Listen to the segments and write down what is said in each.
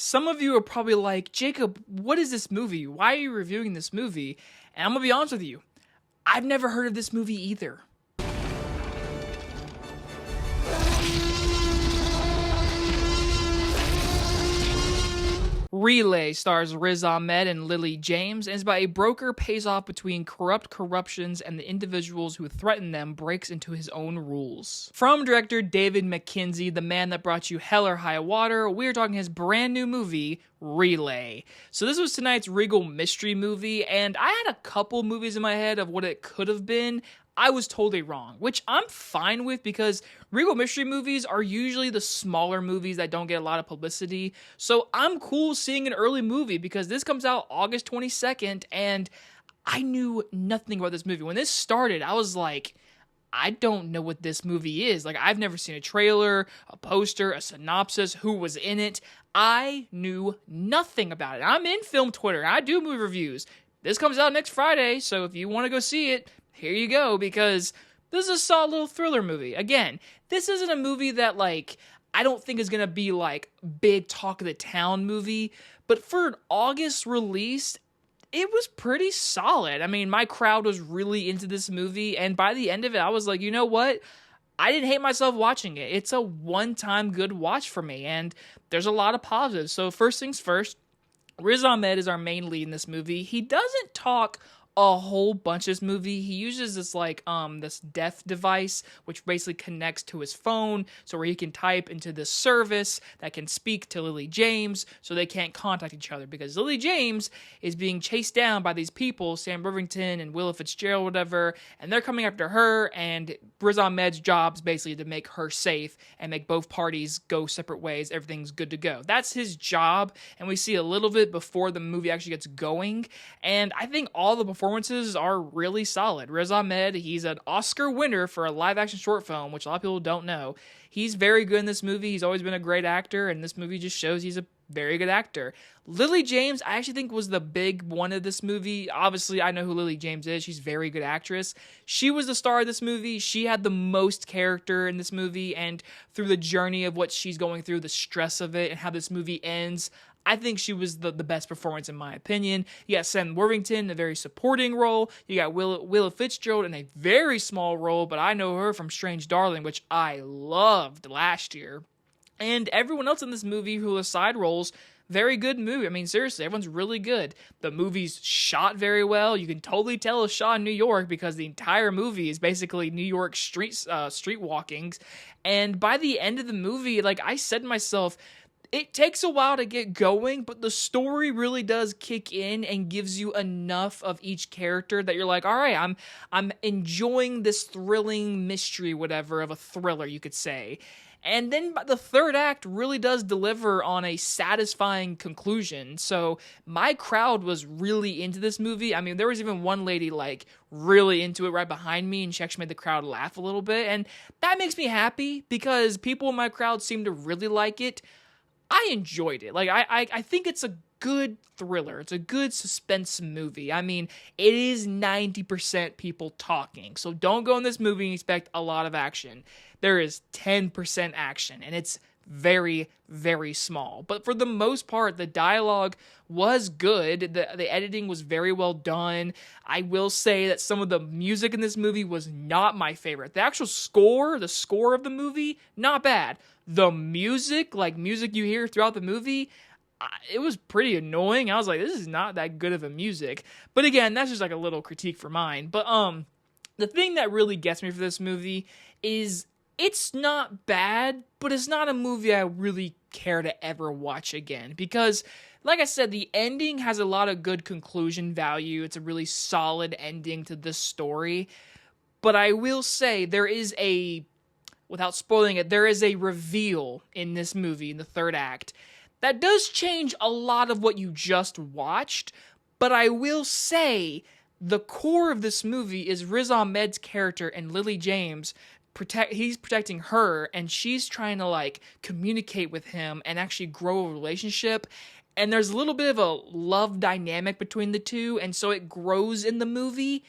Some of you are probably like, Jacob, what is this movie? Why are you reviewing this movie? And I'm going to be honest with you. I've never heard of this movie either. Relay stars Riz Ahmed and Lily James and is about a broker pays off between corrupt corruptions and the individuals who threaten them breaks into his own rules. From director David Mackenzie, the man that brought you Hell or High Water, we're talking his brand new movie, Relay. So this was tonight's Regal mystery movie, and I had a couple movies in my head of what it could have been. I was totally wrong, which I'm fine with because Regal mystery movies are usually the smaller movies that don't get a lot of publicity. So I'm cool seeing an early movie because this comes out August 22nd and I knew nothing about this movie. When this started, I was like, I don't know what this movie is. Like, I've never seen a trailer, a poster, a synopsis, who was in it. I knew nothing about it. I'm in film Twitter. I do movie reviews. This comes out next Friday, so if you want to go see it, here you go, because this is a solid little thriller movie. Again, this isn't a movie that, like, I don't think is going to be, like, big talk of the town movie, but for an August release, it was pretty solid. I mean, my crowd was really into this movie, and by the end of it, I was like, you know what? I didn't hate myself watching it. It's a one-time good watch for me, and there's a lot of positives. So first things first, Riz Ahmed is our main lead in this movie. He doesn't talk a whole bunch of this movie. He uses this this deaf device which basically connects to his phone, so where he can type into this service that can speak to Lily James so they can't contact each other, because Lily James is being chased down by these people, Sam Rivington and Willa Fitzgerald, whatever, and they're coming after her, and Riz Ahmed's job is basically to make her safe and make both parties go separate ways. Everything's good to go. That's his job, and we see a little bit before the movie actually gets going, and I think all the performances are really solid. Riz Ahmed, he's an Oscar winner for a live-action short film, which a lot of people don't know. He's very good in this movie. He's always been a great actor, and this movie just shows he's a very good actor. Lily James, I actually think, was the big one of this movie. Obviously, I know who Lily James is. She's a very good actress. She was the star of this movie. She had the most character in this movie, and through the journey of what she's going through, the stress of it, and how this movie ends, I think she was the best performance in my opinion. You got Sam Worthington, a very supporting role. You got Willa Fitzgerald in a very small role, but I know her from Strange Darling, which I loved last year. And everyone else in this movie who are side roles, very good movie. I mean, seriously, everyone's really good. The movie's shot very well. You can totally tell it's shot in New York because the entire movie is basically New York street walkings. And by the end of the movie, like I said to myself, it takes a while to get going, but the story really does kick in and gives you enough of each character that you're like, all right, I'm enjoying this thrilling mystery, whatever, of a thriller, you could say. And then the third act really does deliver on a satisfying conclusion. So my crowd was really into this movie. I mean, there was even one lady like really into it right behind me, and she actually made the crowd laugh a little bit. And that makes me happy because people in my crowd seem to really like it. I enjoyed it. Like, I think it's a good thriller. It's a good suspense movie. I mean, it is 90% people talking. So don't go in this movie and expect a lot of action. There is 10% action, and it's very, very small. But for the most part, the dialogue was good. The editing was very well done. I will say that some of the music in this movie was not my favorite. The actual score, the score of the movie, not bad. The music, like music you hear throughout the movie, it was pretty annoying. I was like, this is not that good of a music. But again, that's just like a little critique for mine. But the thing that really gets me for this movie is it's not bad, but it's not a movie I really care to ever watch again. Because, like I said, the ending has a lot of good conclusion value. It's a really solid ending to this story. But I will say without spoiling it, there is a reveal in this movie, in the third act, that does change a lot of what you just watched. But I will say the core of this movie is Riz Ahmed's character and Lily James. He's protecting her, and she's trying to like communicate with him and actually grow a relationship. And there's a little bit of a love dynamic between the two, and so it grows in the movie.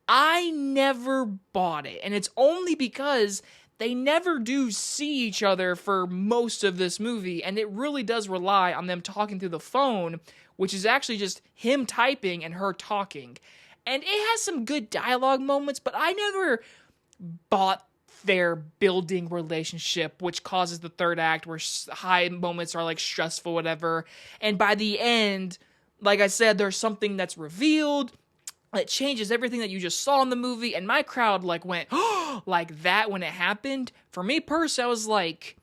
I never bought it, and it's only because they never do see each other for most of this movie, and it really does rely on them talking through the phone, which is actually just him typing and her talking. And it has some good dialogue moments, but I never bought their building relationship, which causes the third act where high moments are like stressful, whatever. And by the end, like I said, there's something that's revealed that changes everything that you just saw in the movie, and my crowd like went like that when it happened. For me personally, I was like,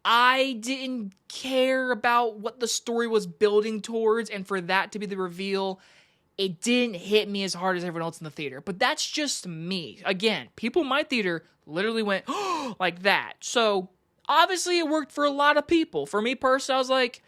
I didn't care about what the story was building towards, and for that to be the reveal, it didn't hit me as hard as everyone else in the theater. But that's just me. Again, people in my theater literally went like that. So obviously it worked for a lot of people. For me personally, I was like,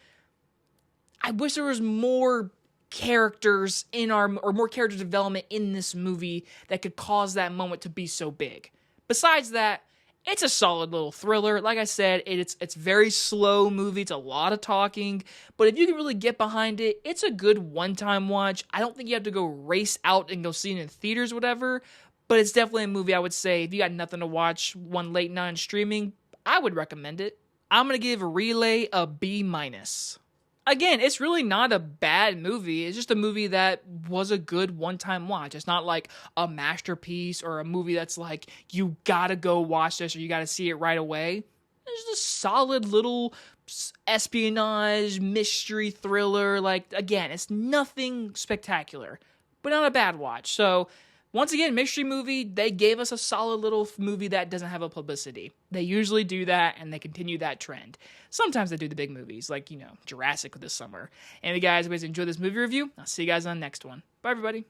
I wish there was more characters or more character development in this movie that could cause that moment to be so big. Besides that, it's a solid little thriller. Like I said, it's very slow movie. It's a lot of talking, but if you can really get behind it, it's a good one-time watch. I don't think you have to go race out and go see it in theaters or whatever, but it's definitely a movie I would say if you got nothing to watch one late night streaming, I would recommend it. I'm going to give Relay a B-. Again, it's really not a bad movie. It's just a movie that was a good one-time watch. It's not like a masterpiece or a movie that's like, you gotta go watch this or you gotta see it right away. It's just a solid little espionage, mystery thriller. Like, again, it's nothing spectacular, but not a bad watch. So, once again, mystery movie, they gave us a solid little movie that doesn't have a publicity. They usually do that, and they continue that trend. Sometimes they do the big movies, like, Jurassic this summer. Anyway, guys, if you guys enjoyed this movie review, I'll see you guys on the next one. Bye, everybody.